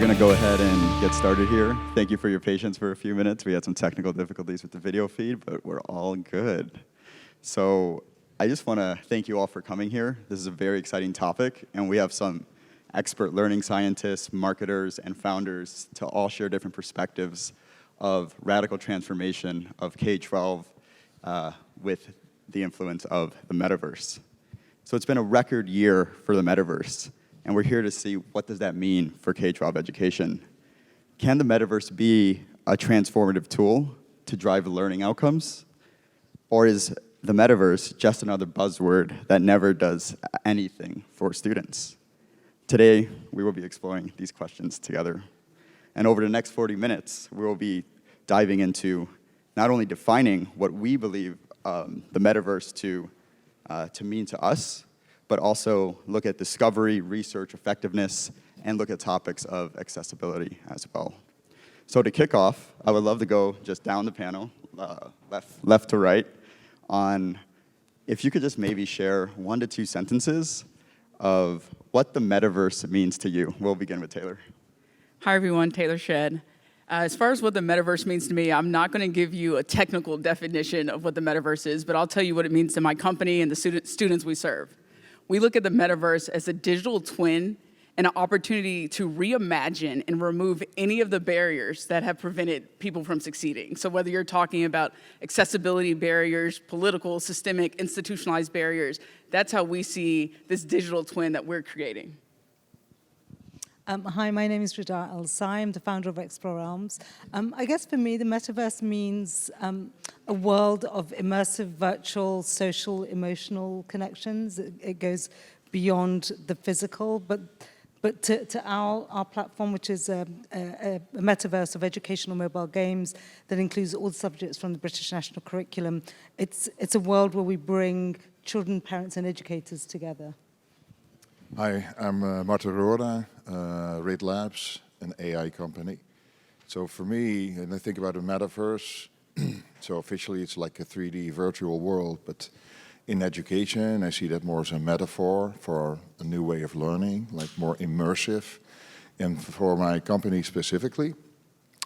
going to go ahead and get started here. Thank you for your patience for a few minutes. We had some technical difficulties with the video feed, but we're all good. So I just want to thank you all for coming here. This is a very exciting topic, and we have some expert learning scientists, marketers, and founders to all share different perspectives of radical transformation of K-12 with the influence of the metaverse. So it's been a record year for the metaverse, and we're here to see what does that mean for K-12 education. Can the metaverse be a transformative tool to drive learning outcomes? Or is the metaverse just another buzzword that never does anything for students? Today, we will be exploring these questions together. And over the next 40 minutes, we will be diving into not only defining what we believe the metaverse to mean to us, but also look at discovery, research, effectiveness, and look at topics of accessibility as well. So to kick off, I would love to go just down the panel, left to right, on if you could just maybe share 1 to 2 sentences of what the metaverse means to you. We'll begin with Taylor. Hi, everyone. Taylor Shead. As far as what the metaverse means to me, I'm not going to give you a technical definition of what the metaverse is, but I'll tell you what it means to my company and the students we serve. We look at the metaverse as a digital twin and an opportunity to reimagine and remove any of the barriers that have prevented people from succeeding. So whether you're talking about accessibility barriers, political, systemic, institutionalized barriers, that's how we see this digital twin that we're creating. Hi, my name is Reedah El-Saie. I'm the founder of Xplorealms. I guess for me, the metaverse means a world of immersive, virtual, social, emotional connections. It goes beyond the physical, but to our platform, which is a metaverse of educational mobile games that includes all the subjects from the British National Curriculum, it's a world where we bring children, parents, and educators together. Hi, I'm Marten Roorda, Riiid Labs, an AI company. So for me, when I think about a metaverse, so officially it's like a 3D virtual world, but in education, I see that more as a metaphor for a new way of learning, like more immersive. And for my company specifically,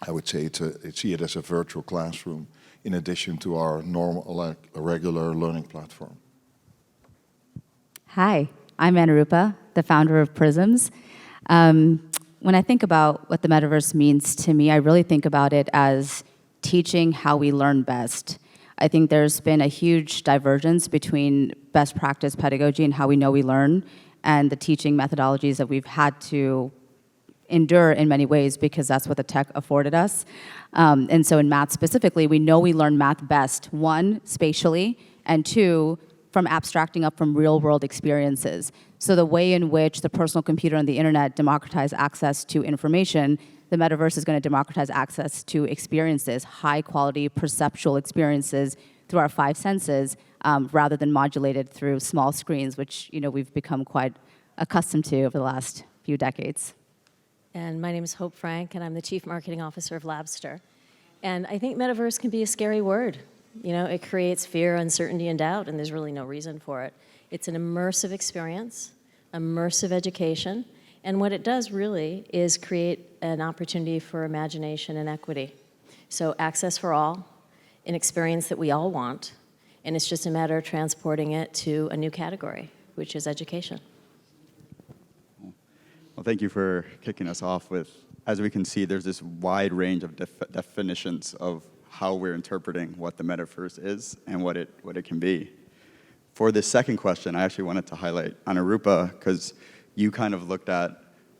I would say see it as a virtual classroom in addition to our normal, like a regular learning platform. Hi, I'm Annarupa, the founder of Prisms. When I think about what the metaverse means to me, I really think about it as teaching how we learn best. I think there's been a huge divergence between best practice pedagogy and how we know we learn and the teaching methodologies that we've had to endure in many ways because that's what the tech afforded us. And so in math specifically, we know we learn math best, 1, spatially, and 2, from abstracting up from real-world experiences. So the way in which the personal computer and the internet democratize access to information, the metaverse is going to democratize access to experiences, high-quality perceptual experiences through our 5 senses, rather than modulated through small screens, which we've become quite accustomed to over the last few decades. And my name is Hope Frank, and I'm the Chief Marketing Officer of Labster. And I think metaverse can be a scary word. It creates fear, uncertainty, and doubt, and there's really no reason for it. It's an immersive experience, immersive education, and what it does really is create an opportunity for imagination and equity. So access for all, an experience that we all want, and it's just a matter of transporting it to a new category, which is education. Well, thank you for kicking us off with, as we can see, there's this wide range of definitions of how we're interpreting what the metaverse is and what it can be. For this second question, I actually wanted to highlight Annarupa because you kind of looked at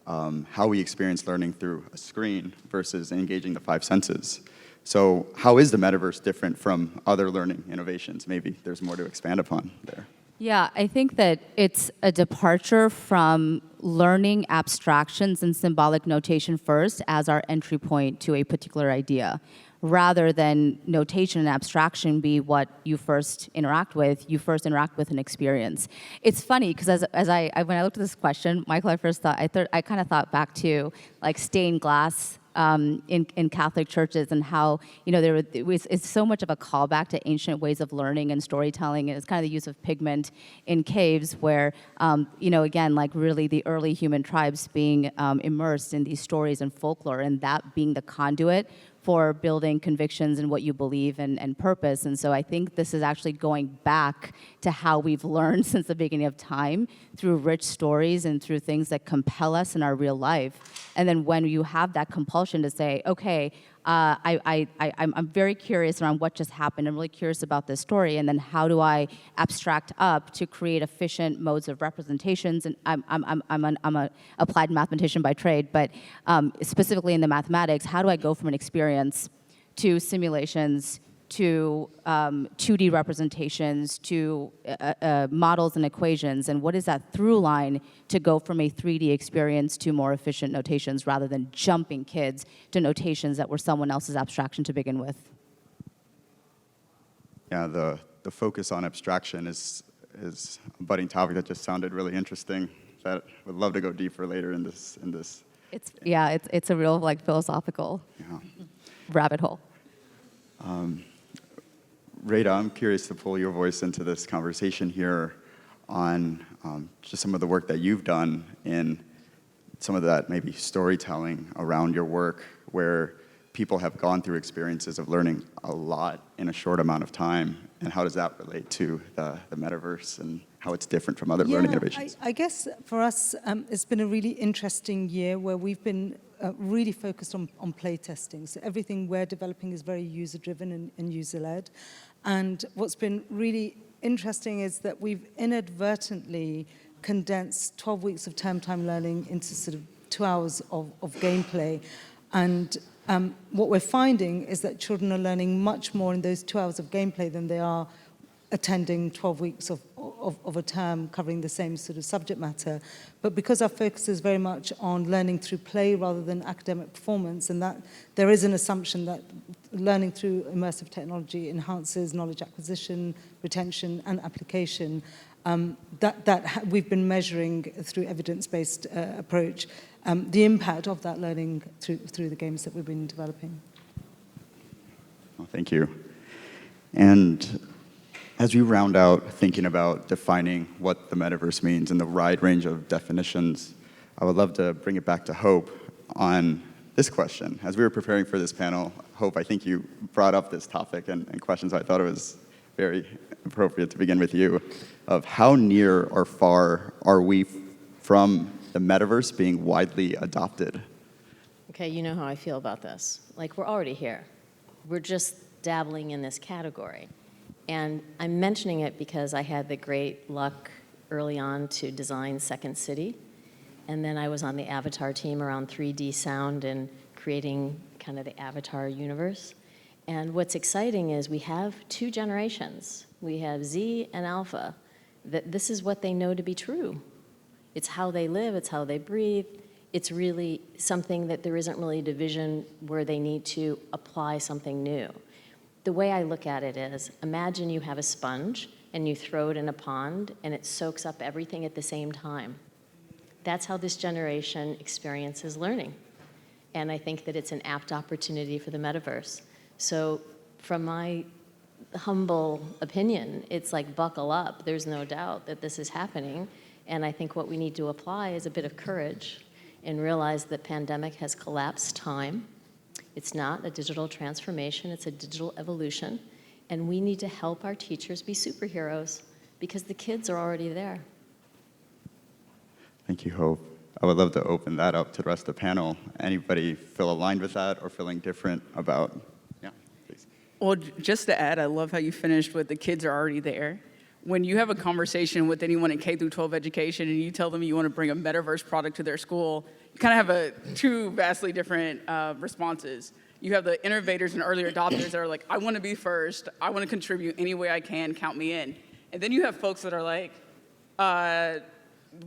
how we experience learning through a screen versus engaging the 5 senses. So how is the metaverse different from other learning innovations? Maybe there's more to expand upon there. Yeah, I think that it's a departure from learning abstractions and symbolic notation first as our entry point to a particular idea, rather than notation and abstraction be what you first interact with. You first interact with an experience. It's funny because when I looked at this question, Michael, I kind of thought back to like stained glass in Catholic churches, and how, you know, it's so much of a callback to ancient ways of learning and storytelling, and it's kind of the use of pigment in caves where, you know, again, like really the early human tribes being immersed in these stories and folklore, and that being the conduit for building convictions in what you believe and purpose. And so I think this is actually going back to how we've learned since the beginning of time, through rich stories and through things that compel us in our real life. And then when you have that compulsion to say, okay, I'm very curious around what just happened. I'm really curious about this story, and then how do I abstract up to create efficient modes of representations? And I'm an applied mathematician by trade, but specifically in the mathematics, how do I go from an experience to simulations, to 2D representations, to models and equations, and what is that through line to go from a 3D experience to more efficient notations rather than jumping kids to notations that were someone else's abstraction to begin with? Yeah, the focus on abstraction is a budding topic that just sounded really interesting. That would love to go deeper later in this. It's a real like philosophical rabbit hole. Reedah, I'm curious to pull your voice into this conversation here on just some of the work that you've done in some of that maybe storytelling around your work, where people have gone through experiences of learning a lot in a short amount of time, and how does that relate to the metaverse and how it's different from other learning innovations? I guess for us, it's been a really interesting year where we've been really focused on play testing. So everything we're developing is very user-driven and user-led. And what's been really interesting is that we've inadvertently condensed 12 weeks of term time learning into sort of 2 hours of gameplay. And what we're finding is that children are learning much more in those 2 hours of gameplay than they are attending 12 weeks of a term covering the same sort of subject matter. But because our focus is very much on learning through play rather than academic performance, and that there is an assumption that learning through immersive technology enhances knowledge acquisition, retention, and application, we've been measuring through evidence-based approach the impact of that learning through the games that we've been developing. Well, thank you. And as we round out thinking about defining what the metaverse means in the wide range of definitions, I would love to bring it back to Hope on this question. As we were preparing for this panel, Hope, I think you brought up this topic and questions. I thought it was very appropriate to begin with you, of how near or far are we from the metaverse being widely adopted? Okay, you know how I feel about this. Like, we're already here. We're just dabbling in this category. And I'm mentioning it because I had the great luck early on to design Second City. And then I was on the Avatar team around 3D sound and creating kind of the Avatar universe. And what's exciting is we have 2 generations. We have Z and Alpha, that this is what they know to be true. It's how they live, it's how they breathe. It's really something that there isn't really a division where they need to apply something new. The way I look at it is, imagine you have a sponge and you throw it in a pond and it soaks up everything at the same time. That's how this generation experiences learning. And I think that it's an apt opportunity for the metaverse. So from my humble opinion, it's like buckle up. There's no doubt that this is happening. And I think what we need to apply is a bit of courage and realize that pandemic has collapsed time. It's not a digital transformation, it's a digital evolution. And we need to help our teachers be superheroes because the kids are already there. Thank you, Hope. I would love to open that up to the rest of the panel. Anybody feel aligned with that or feeling different about? Yeah, please. Well, just to add, I love how you finished with the kids are already there. When you have a conversation with anyone in K-12 education and you tell them you want to bring a metaverse product to their school, you kind of have two vastly different responses. You have the innovators and early adopters that are like, I want to be first, I want to contribute any way I can, count me in. And then you have folks that are like,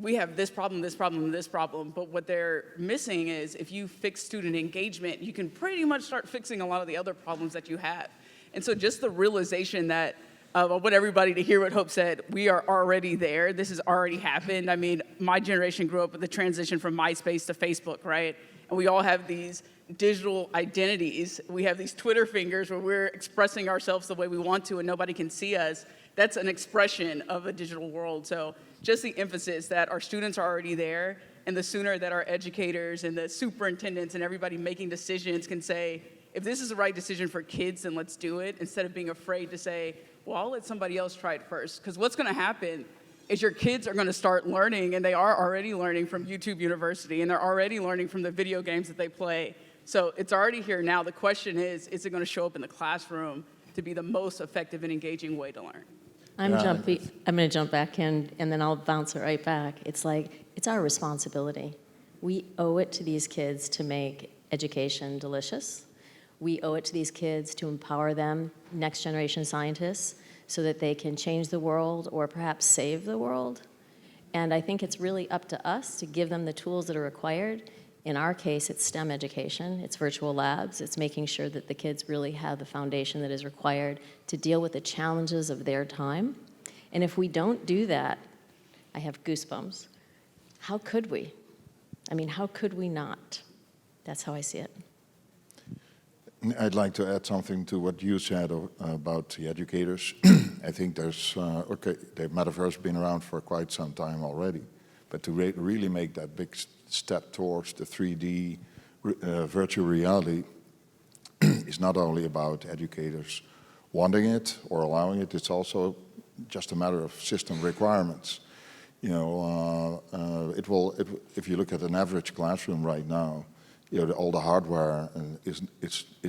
we have this problem, this problem, this problem, but what they're missing is if you fix student engagement, you can pretty much start fixing a lot of the other problems that you have. And so just the realization that I want everybody to hear what Hope said. We are already there. This has already happened. I mean, my generation grew up with the transition from MySpace to Facebook, right? And we all have these digital identities. We have these Twitter fingers where we're expressing ourselves the way we want to and nobody can see us. That's an expression of a digital world. So just the emphasis that our students are already there, and the sooner that our educators and the superintendents and everybody making decisions can say, if this is the right decision for kids, then let's do it, instead of being afraid to say, well, I'll let somebody else try it first. Because what's going to happen is your kids are going to start learning, and they are already learning from YouTube University, and they're already learning from the video games that they play. So it's already here now. The question is it going to show up in the classroom to be the most effective and engaging way to learn? I'm going to jump back in, and then I'll bounce it right back. It's like, it's our responsibility. We owe it to these kids to make education delicious. We owe it to these kids to empower them, next generation scientists, so that they can change the world or perhaps save the world. And I think it's really up to us to give them the tools that are required. In our case, it's STEM education, it's virtual labs, it's making sure that the kids really have the foundation that is required to deal with the challenges of their time. And if we don't do that, I have goosebumps. How could we? I mean, how could we not? That's how I see it. I'd like to add something to what you said about the educators. I think there's, the Metaverse has been around for quite some time already, but to really make that big step towards the 3D virtual reality is not only about educators wanting it or allowing it, it's also just a matter of system requirements. You know, if you look at an average classroom right now, you know, all the hardware is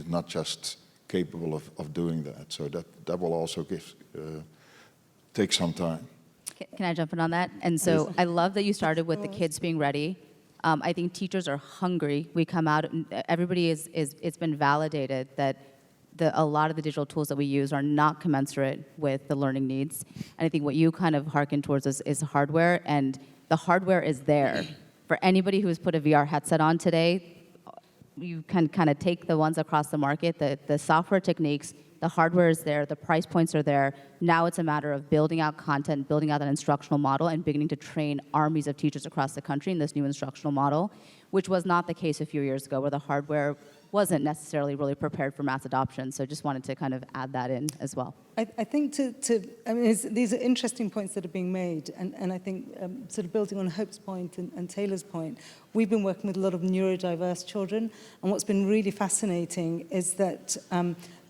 not just capable of doing that. So that will also take some time. Can I jump in on that? And so I love that you started with the kids being ready. I think teachers are hungry. We come out, and everybody it's been validated that a lot of the digital tools that we use are not commensurate with the learning needs. And I think what you kind of hearken towards is hardware, and the hardware is there. For anybody who's put a VR headset on today, you can kind of take the ones across the market, the software techniques, the hardware is there, the price points are there. Now it's a matter of building out content, building out an instructional model, and beginning to train armies of teachers across the country in this new instructional model, which was not the case a few years ago, where the hardware wasn't necessarily really prepared for mass adoption. So just wanted to kind of add that in as well. I think these are interesting points that are being made, and I think sort of building on Hope's point and Taylor's point, we've been working with a lot of neurodiverse children, and what's been really fascinating is that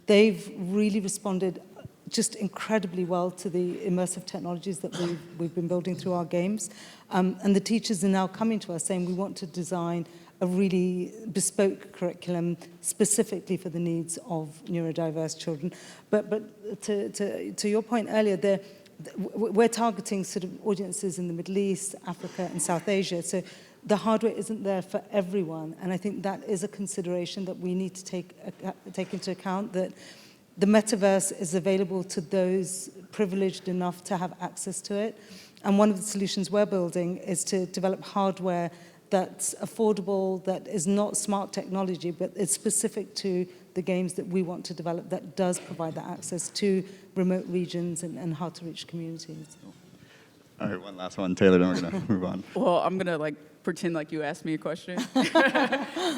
they've really responded just incredibly well to the immersive technologies that we've been building through our games, and the teachers are now coming to us saying we want to design a really bespoke curriculum specifically for the needs of neurodiverse children. But to your point earlier, we're targeting sort of audiences in the Middle East, Africa, and South Asia. So the hardware isn't there for everyone, and I think that is a consideration that we need to take into account, that the metaverse is available to those privileged enough to have access to it. And one of the solutions we're building is to develop hardware that's affordable, that is not smart technology, but it's specific to the games that we want to develop, that does provide that access to remote regions and hard-to-reach communities. All right, one last one. Taylor, then we're going to move on. Well, I'm going to pretend like you asked me a question.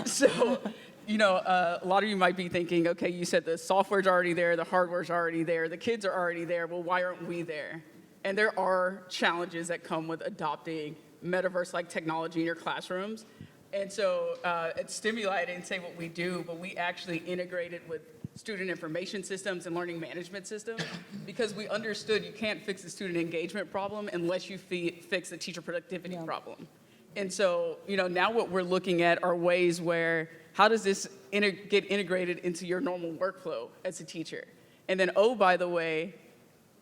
So, you know, a lot of you might be thinking, okay, you said the software's already there, the hardware's already there, the kids are already there. Well, why aren't we there? And there are challenges that come with adopting metaverse-like technology in your classrooms. And so at STEMuli, I didn't say what we do, but we actually integrated with student information systems and learning management systems, because we understood you can't fix the student engagement problem unless you fix the teacher productivity problem. And so, you know, now what we're looking at are ways where, how does this get integrated into your normal workflow as a teacher? And then, oh, by the way,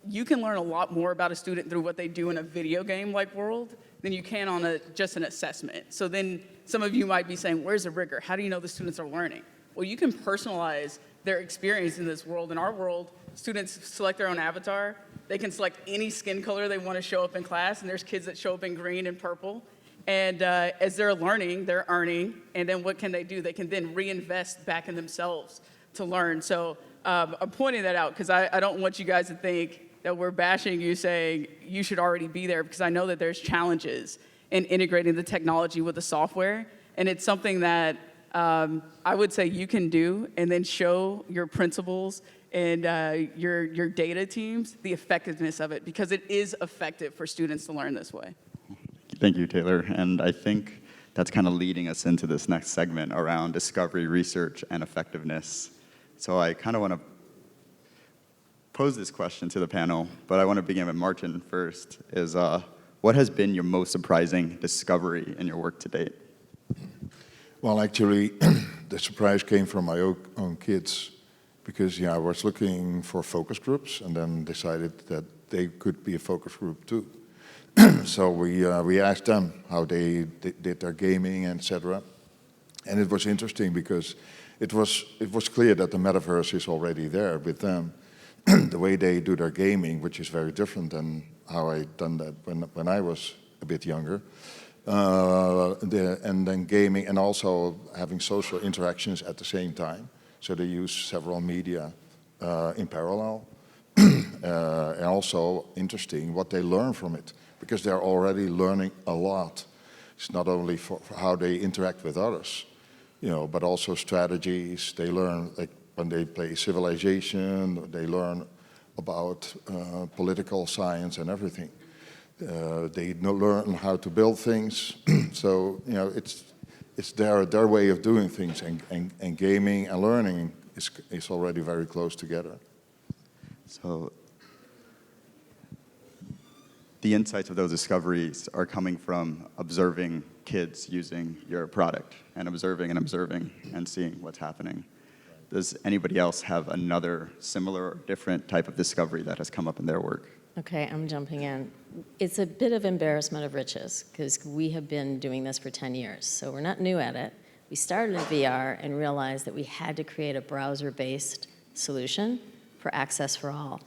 you can learn a lot more about a student through what they do in a video game-like world than you can on just an assessment. So then some of you might be saying, where's the rigor? How do you know the students are learning? Well, you can personalize their experience in this world. In our world, students select their own avatar. They can select any skin color they want to show up in class, and there's kids that show up in green and purple. And as they're learning, they're earning, and then what can they do? They can then reinvest back in themselves to learn. So I'm pointing that out because I don't want you guys to think that we're bashing you saying you should already be there, because I know that there's challenges in integrating the technology with the software. And it's something that I would say you can do, and then show your principals and your data teams the effectiveness of it, because it is effective for students to learn this way. Thank you, Taylor. And I think that's kind of leading us into this next segment around discovery, research, and effectiveness. So I kind of want to pose this question to the panel, but I want to begin with Marten first, is what has been your most surprising discovery in your work to date? Well, actually, the surprise came from my own kids, because I was looking for focus groups and then decided that they could be a focus group too. So we asked them how they did their gaming, etc. And it was interesting because it was clear that the metaverse is already there with them. The way they do their gaming, which is very different than how I done that when I was a bit younger. And then gaming and also having social interactions at the same time. So they use several media in parallel. And also interesting what they learn from it, because they're already learning a lot. It's not only for how they interact with others, but also strategies. They learn, like when they play Civilization, they learn about political science and everything. They learn how to build things. So, it's their way of doing things, and gaming and learning is already very close together. So the insights of those discoveries are coming from observing kids using your product, and observing and seeing what's happening. Does anybody else have another similar or different type of discovery that has come up in their work? Okay, I'm jumping in. It's a bit of embarrassment of riches, because we have been doing this for 10 years, so we're not new at it. We started in VR and realized that we had to create a browser-based solution for access for all.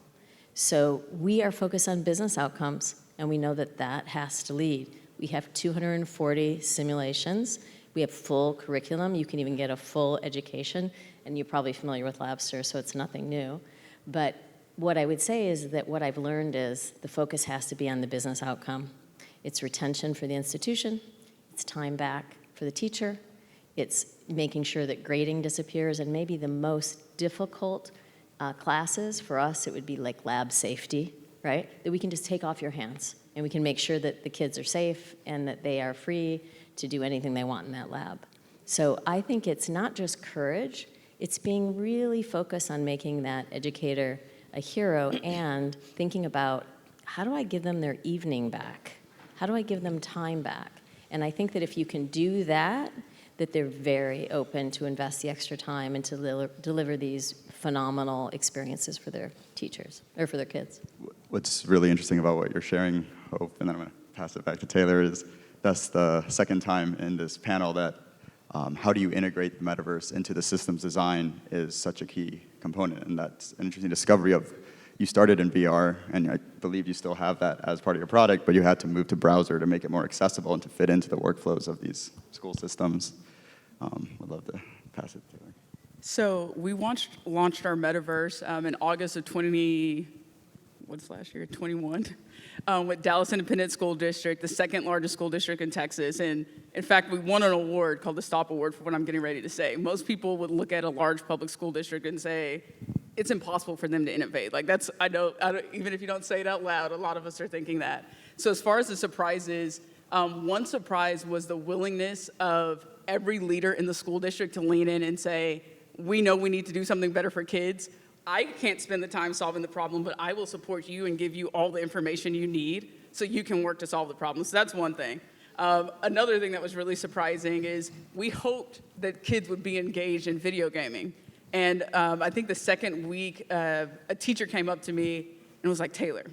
So we are focused on business outcomes, and we know that that has to lead. We have 240 simulations. We have full curriculum. You can even get a full education, and you're probably familiar with Labster, so it's nothing new. But what I would say is that what I've learned is the focus has to be on the business outcome. It's retention for the institution. It's time back for the teacher. It's making sure that grading disappears, and maybe the most difficult classes for us, it would be like lab safety, right? That we can just take off your hands, and we can make sure that the kids are safe and that they are free to do anything they want in that lab. So I think it's not just courage, it's being really focused on making that educator a hero and thinking about, how do I give them their evening back? How do I give them time back? And I think that if you can do that, that they're very open to invest the extra time and to deliver these phenomenal experiences for their teachers, or for their kids. What's really interesting about what you're sharing, Hope, and then I'm going to pass it back to Taylor, is that's the second time in this panel that how do you integrate the metaverse into the systems design is such a key component. And that's an interesting discovery of, you started in VR, and I believe you still have that as part of your product, but you had to move to browser to make it more accessible and to fit into the workflows of these school systems. I'd love to pass it to Taylor. So we launched our metaverse in August of 21, with Dallas Independent School District, the second largest school district in Texas. And in fact, we won an award called the STOP Award for what I'm getting ready to say. Most people would look at a large public school district and say, it's impossible for them to innovate. Like I know, even if you don't say it out loud, a lot of us are thinking that. So as far as the surprises, one surprise was the willingness of every leader in the school district to lean in and say, we know we need to do something better for kids. I can't spend the time solving the problem, but I will support you and give you all the information you need so you can work to solve the problem. So that's one thing. Another thing that was really surprising is we hoped that kids would be engaged in video gaming. And I think the second week, a teacher came up to me and was like, Taylor,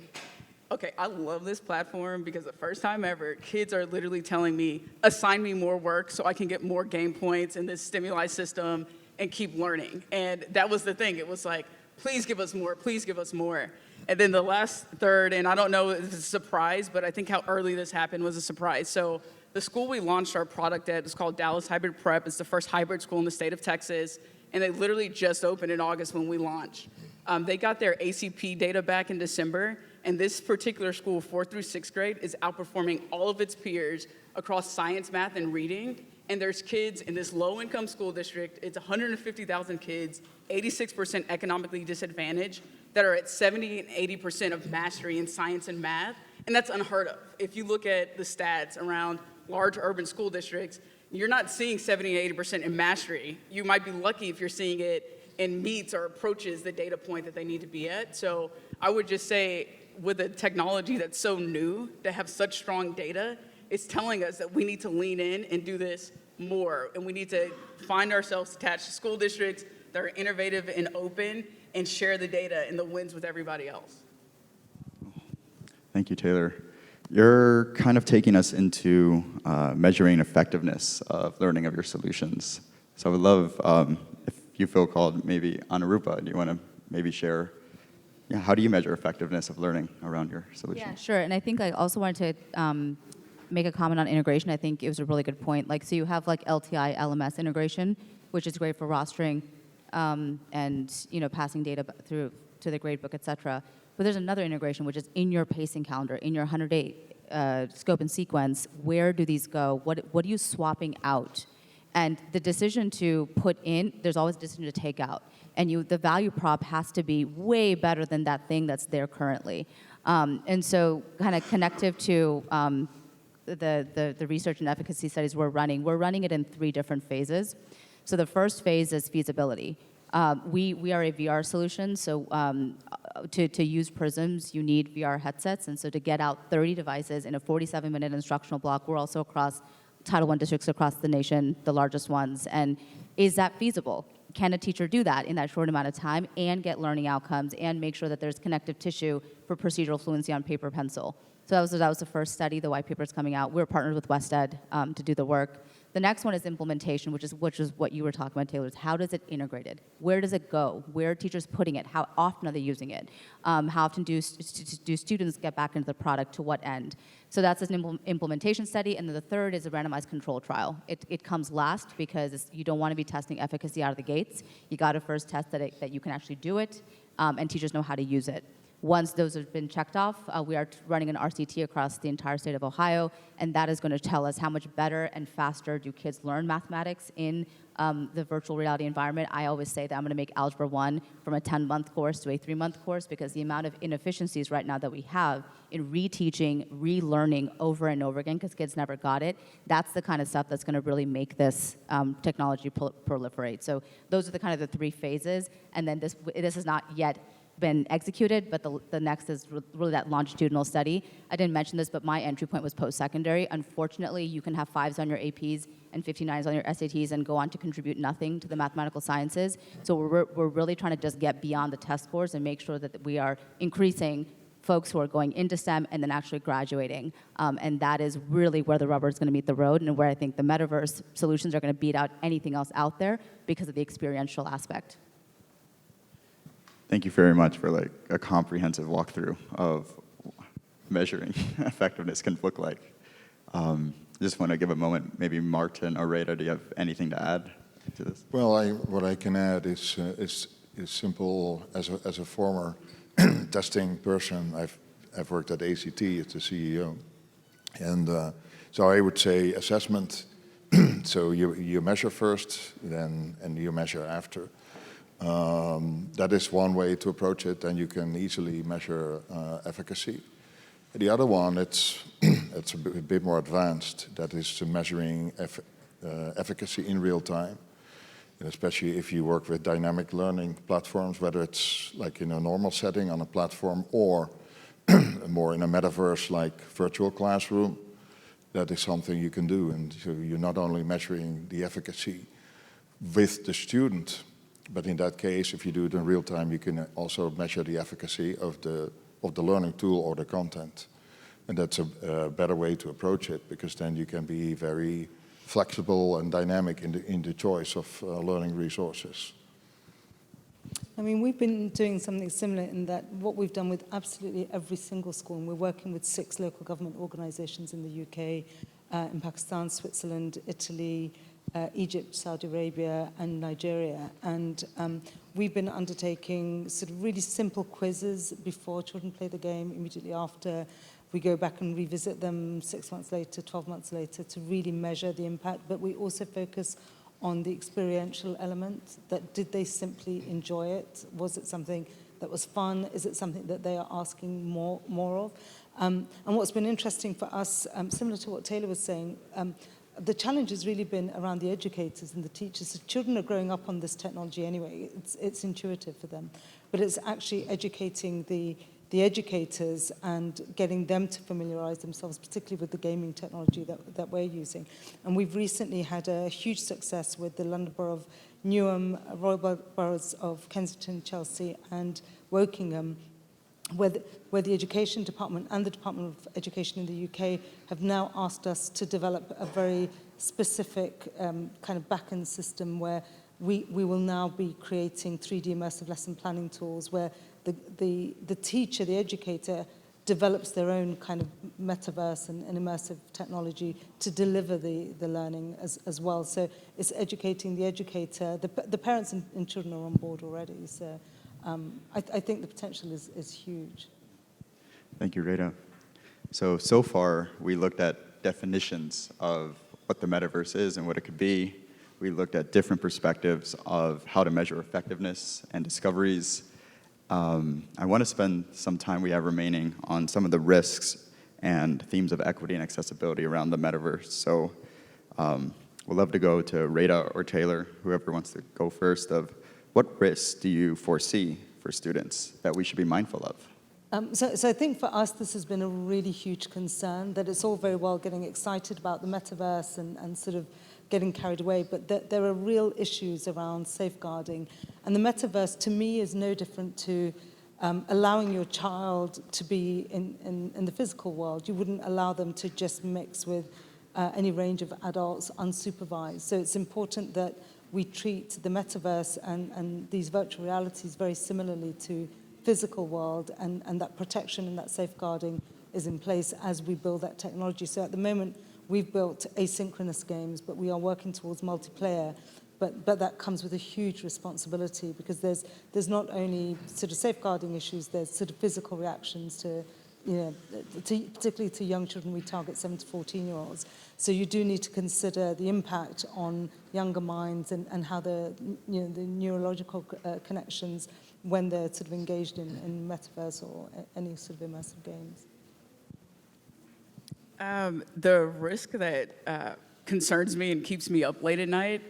okay, I love this platform because the first time ever, kids are literally telling me, assign me more work so I can get more game points in this STEMuli system and keep learning. And that was the thing. It was like, please give us more, please give us more. And then the last third, and I don't know if it's a surprise, but I think how early this happened was a surprise. So the school we launched our product at is called Dallas Hybrid Prep. It's the first hybrid school in the state of Texas. And they literally just opened in August when we launched. They got their ACP data back in December, and this particular school, 4th through 6th grade, is outperforming all of its peers across science, math, and reading. And there's kids in this low-income school district, it's 150,000 kids, 86% economically disadvantaged, that are at 70 and 80% of mastery in science and math, and that's unheard of. If you look at the stats around large urban school districts, you're not seeing 70 and 80% in mastery. You might be lucky if you're seeing it in meets or approaches the data point that they need to be at. So I would just say, with a technology that's so new, to have such strong data, it's telling us that we need to lean in and do this more, and we need to find ourselves attached to school districts that are innovative and open and share the data and the wins with everybody else. Thank you, Taylor. You're kind of taking us into measuring effectiveness of learning of your solutions. So I would love, if you feel called, maybe Annarupa, do you want to maybe share, how do you measure effectiveness of learning around your solutions? Yeah, sure. And I think I also wanted to make a comment on integration. I think it was a really good point. Like, so you have like LTI LMS integration, which is great for rostering and passing data through to the gradebook, et cetera. But there's another integration, which is in your pacing calendar, in your 100-day scope and sequence. Where do these go? What are you swapping out? And the decision to put in, there's always a decision to take out. And the value prop has to be way better than that thing that's there currently. And so kind of connective to the research and efficacy studies we're running it in 3 different phases. So the first phase is feasibility. We are a VR solution, so to use Prisms, you need VR headsets, and so to get out 30 devices in a 47-minute instructional block, we're also across Title I districts across the nation, the largest ones, and is that feasible? Can a teacher do that in that short amount of time and get learning outcomes and make sure that there's connective tissue for procedural fluency on paper pencil? So that was the first study, the white paper's coming out. We're partnered with WestEd to do the work. The next one is implementation, which is what you were talking about, Taylor. How does it integrated? Where does it go? Where are teachers putting it? How often are they using it? How often do students get back into the product? To what end? So that's an implementation study. And then the third is a randomized control trial. It comes last because you don't want to be testing efficacy out of the gates. You got to first test that you can actually do it, and teachers know how to use it. Once those have been checked off, we are running an RCT across the entire state of Ohio, and that is going to tell us how much better and faster do kids learn mathematics in the virtual reality environment. I always say that I'm going to make Algebra 1 from a 10-month course to a 3-month course, because the amount of inefficiencies right now that we have in reteaching, relearning over and over again, because kids never got it, that's the kind of stuff that's going to really make this technology proliferate. So those are the kind of the 3 phases, and then this is not yet been executed, but the next is really that longitudinal study. I didn't mention this, but my entry point was post-secondary. Unfortunately, you can have 5s on your APs and 59s on your SATs and go on to contribute nothing to the mathematical sciences. So we're really trying to just get beyond the test scores and make sure that we are increasing folks who are going into STEM and then actually graduating. And that is really where the rubber is going to meet the road, and where I think the metaverse solutions are going to beat out anything else out there because of the experiential aspect. Thank you very much for like a comprehensive walkthrough of measuring effectiveness can look like. Just want to give a moment, maybe Marten or Reedah, do you have anything to add to this? Well, what I can add is simple. As a former testing person, I've worked at ACT as the CEO, and so I would say assessment. So you measure first, and you measure after. That is one way to approach it, and you can easily measure efficacy. The other one, it's a bit more advanced. That is measuring efficacy in real time, and especially if you work with dynamic learning platforms, whether it's like in a normal setting on a platform or more in a metaverse like virtual classroom. That is something you can do, and so you're not only measuring the efficacy with the student, but in that case, if you do it in real time, you can also measure the efficacy of the learning tool or the content. And that's a better way to approach it, because then you can be very flexible and dynamic in the choice of learning resources. I mean, we've been doing something similar in that what we've done with absolutely every single school, and we're working with 6 local government organizations in the UK, in Pakistan, Switzerland, Italy, Egypt, Saudi Arabia, and Nigeria. And we've been undertaking sort of really simple quizzes before children play the game, immediately after, we go back and revisit them 6 months later, 12 months later to really measure the impact. But we also focus on the experiential element, that did they simply enjoy it? Was it something that was fun? Is it something that they are asking more of? And what's been interesting for us, similar to what Taylor was saying, the challenge has really been around the educators and the teachers. So children are growing up on this technology anyway. It's intuitive for them. But it's actually educating the educators and getting them to familiarize themselves, particularly with the gaming technology that we're using. And we've recently had a huge success with the London Borough of Newham, Royal Boroughs of Kensington, Chelsea, and Wokingham, where the Education Department and the Department of Education in the UK have now asked us to develop a very specific kind of back-end system where we will now be creating 3D immersive lesson planning tools where the teacher, the educator, develops their own kind of metaverse and immersive technology to deliver the learning as well. So it's educating the educator. The parents and children are on board already. So I think the potential is huge. Thank you, Reedah. So far, we looked at definitions of what the metaverse is and what it could be. We looked at different perspectives of how to measure effectiveness and discoveries. I want to spend some time we have remaining on some of the risks and themes of equity and accessibility around the metaverse. So we'd love to go to Reedah or Taylor, whoever wants to go first, of what risks do you foresee for students that we should be mindful of? So I think for us, this has been a really huge concern, that it's all very well getting excited about the metaverse and sort of getting carried away, but there are real issues around safeguarding. And the metaverse, to me, is no different to allowing your child to be in the physical world. You wouldn't allow them to just mix with any range of adults unsupervised. So it's important that we treat the metaverse and these virtual realities very similarly to physical world, and that protection and that safeguarding is in place as we build that technology. So at the moment, we've built asynchronous games, but we are working towards multiplayer. But that comes with a huge responsibility, because there's not only sort of safeguarding issues, there's sort of physical reactions to, particularly to young children. We target 7 to 14-year-olds. So you do need to consider the impact on younger minds and how the neurological connections when they're sort of engaged in metaverse or any sort of immersive games. The risk that concerns me and keeps me up late at night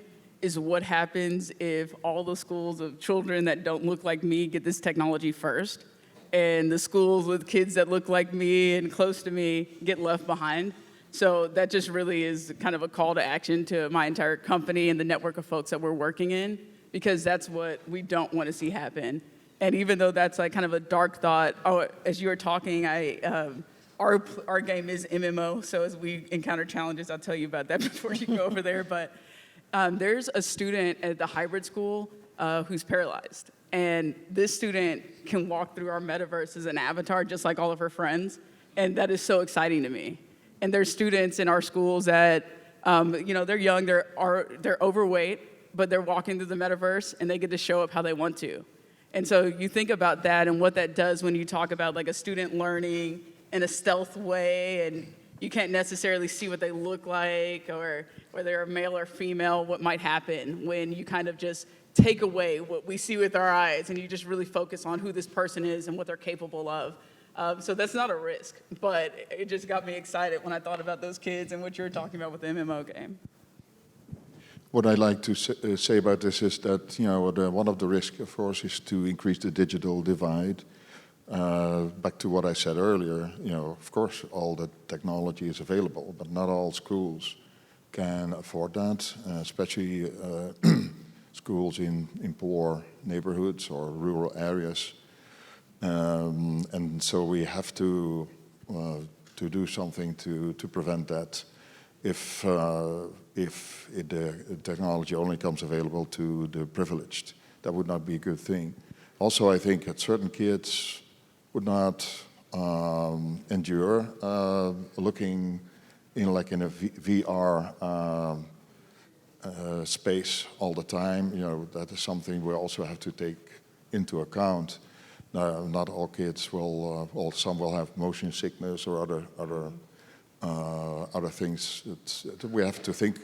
is what happens if all the schools of children that don't look like me get this technology first, and the schools with kids that look like me and close to me get left behind. So that just really is kind of a call to action to my entire company and the network of folks that we're working in, because that's what we don't want to see happen. And even though that's like kind of a dark thought, as you were talking, our game is MMO, so as we encounter challenges, I'll tell you about that before you go over there. But there's a student at the hybrid school who's paralyzed. And this student can walk through our metaverse as an avatar, just like all of her friends. And that is so exciting to me. And there's students in our schools that, they're young, they're overweight, but they're walking through the metaverse and they get to show up how they want to. And so you think about that and what that does when you talk about like a student learning in a stealth way, and you can't necessarily see what they look like or whether they're male or female, what might happen when you kind of just take away what we see with our eyes and you just really focus on who this person is and what they're capable of. So that's not a risk, but it just got me excited when I thought about those kids and what you were talking about with the MMO game. What I like to say about this is that, one of the risks, of course, is to increase the digital divide. Back to what I said earlier, of course, all the technology is available, but not all schools can afford that, especially schools in poor neighborhoods or rural areas. And so we have to do something to prevent that. If the technology only comes available to the privileged, that would not be a good thing. Also, I think that certain kids would not endure looking in a VR space all the time. That is something we also have to take into account. not all kids will, some will have motion sickness or other things. We have to think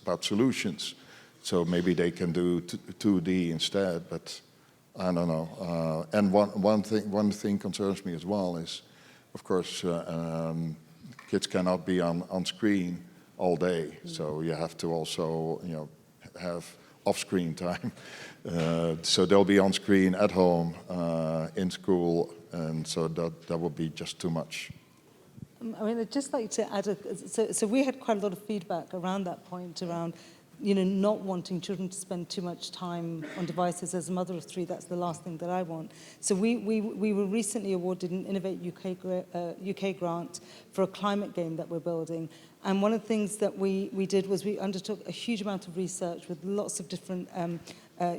about solutions. So maybe they can do 2D instead, but I don't know. And one thing concerns me as well is, of course, kids cannot be on screen all day. So you have to also, have off-screen time. So they'll be on screen at home, in school, and so that will be just too much. I mean, I'd just like to add, so we had quite a lot of feedback around that point, around not wanting children to spend too much time on devices. As a mother of 3, that's the last thing that I want. So we were recently awarded an Innovate UK grant for a climate game that we're building. And one of the things that we did was we undertook a huge amount of research with lots of different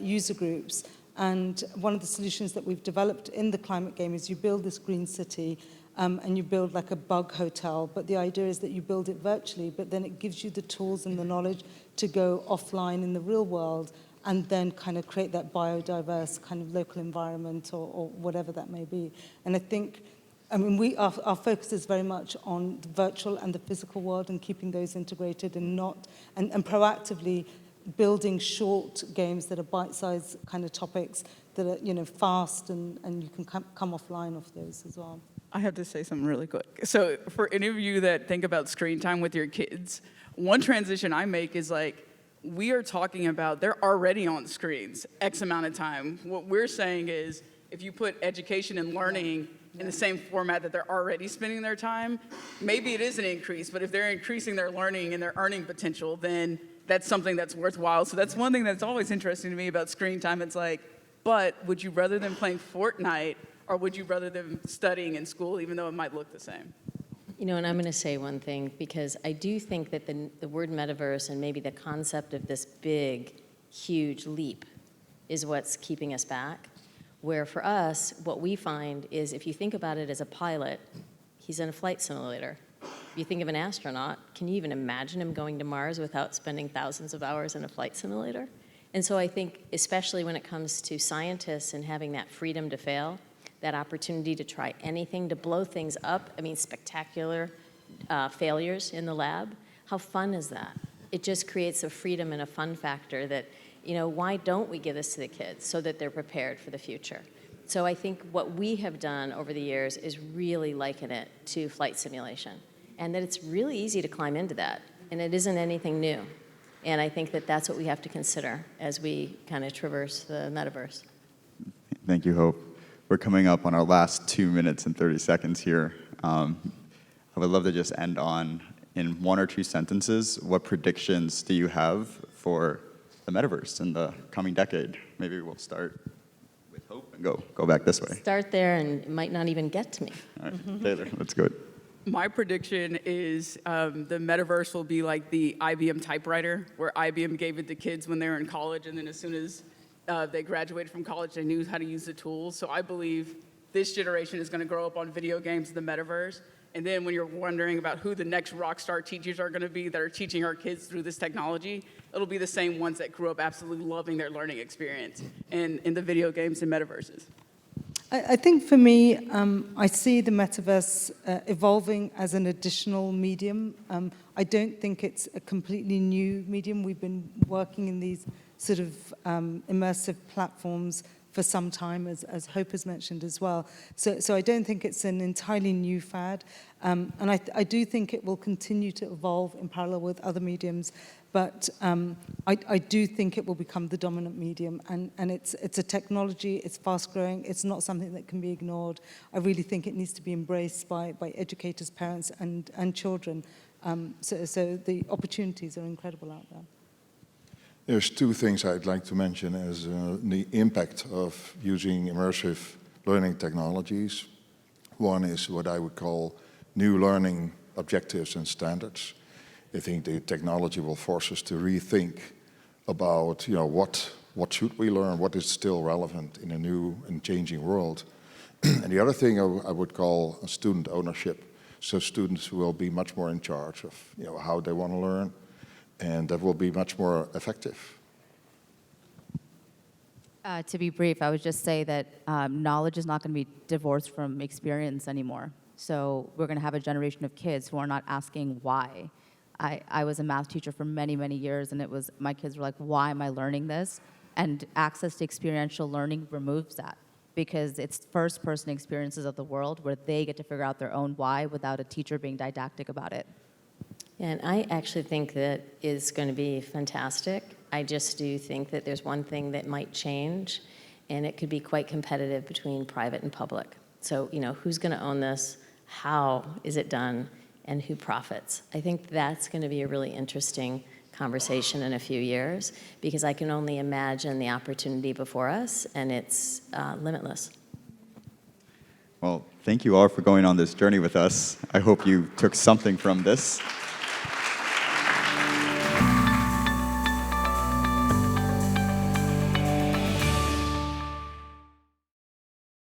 user groups. And one of the solutions that we've developed in the climate game is you build this green city, and you build like a bug hotel, but the idea is that you build it virtually, but then it gives you the tools and the knowledge to go offline in the real world and then kind of create that biodiverse kind of local environment or whatever that may be. And I think, our focus is very much on the virtual and the physical world and keeping those integrated and proactively building short games that are bite-sized kind of topics that are, fast and you can come offline off those as well. I have to say something really quick. So for any of you that think about screen time with your kids, one transition I make is like, we are talking about they're already on screens X amount of time. What we're saying is if you put education and learning in the same format that they're already spending their time, maybe it is an increase, but if they're increasing their learning and their earning potential, then that's something that's worthwhile. So that's one thing that's always interesting to me about screen time. It's like, but would you rather them playing Fortnite or would you rather them studying in school, even though it might look the same? And I'm going to say one thing, because I do think that the word metaverse and maybe the concept of this big, huge leap is what's keeping us back. Where for us, what we find is if you think about it as a pilot, he's in a flight simulator. If you think of an astronaut, can you even imagine him going to Mars without spending thousands of hours in a flight simulator? And so I think, especially when it comes to scientists and having that freedom to fail, that opportunity to try anything, to blow things up, spectacular failures in the lab, how fun is that? It just creates a freedom and a fun factor that, why don't we give this to the kids so that they're prepared for the future? So I think what we have done over the years is really liken it to flight simulation, and that it's really easy to climb into that, and it isn't anything new. And I think that that's what we have to consider as we kind of traverse the metaverse. Thank you, Hope. We're coming up on our last 2 minutes and 30 seconds here. I would love to just end on, in 1 or 2 sentences, what predictions do you have for the metaverse in the coming decade? Maybe we'll start with Hope and go back this way. Start there, and it might not even get to me. All right, Taylor, let's go. My prediction is the metaverse will be like the IBM typewriter, where IBM gave it to kids when they were in college, and then as soon as they graduated from college, they knew how to use the tools. So I believe this generation is going to grow up on video games in the metaverse. And then when you're wondering about who the next rock star teachers are going to be that are teaching our kids through this technology, it'll be the same ones that grew up absolutely loving their learning experience in the video games and metaverses. I think for me, I see the metaverse evolving as an additional medium. I don't think it's a completely new medium. We've been working in these sort of immersive platforms for some time, as Hope has mentioned as well. So I don't think it's an entirely new fad. And I do think it will continue to evolve in parallel with other mediums. But I do think it will become the dominant medium. And it's a technology, it's fast growing, it's not something that can be ignored. I really think it needs to be embraced by educators, parents, and children. So the opportunities are incredible out there. There's 2 things I'd like to mention as the impact of using immersive learning technologies. One is what I would call new learning objectives and standards. I think the technology will force us to rethink about, what should we learn, what is still relevant in a new and changing world. And the other thing I would call student ownership. So students will be much more in charge of, how they want to learn, and that will be much more effective. To be brief, I would just say that knowledge is not going to be divorced from experience anymore. So we're going to have a generation of kids who are not asking why. I was a math teacher for many, many years, and my kids were like, why am I learning this? And access to experiential learning removes that, because it's first-person experiences of the world where they get to figure out their own why without a teacher being didactic about it. And I actually think that is going to be fantastic. I just do think that there's one thing that might change, and it could be quite competitive between private and public. So, who's going to own this? How is it done? And who profits? I think that's going to be a really interesting conversation in a few years, because I can only imagine the opportunity before us, and it's limitless. Well, thank you all for going on this journey with us. I hope you took something from this.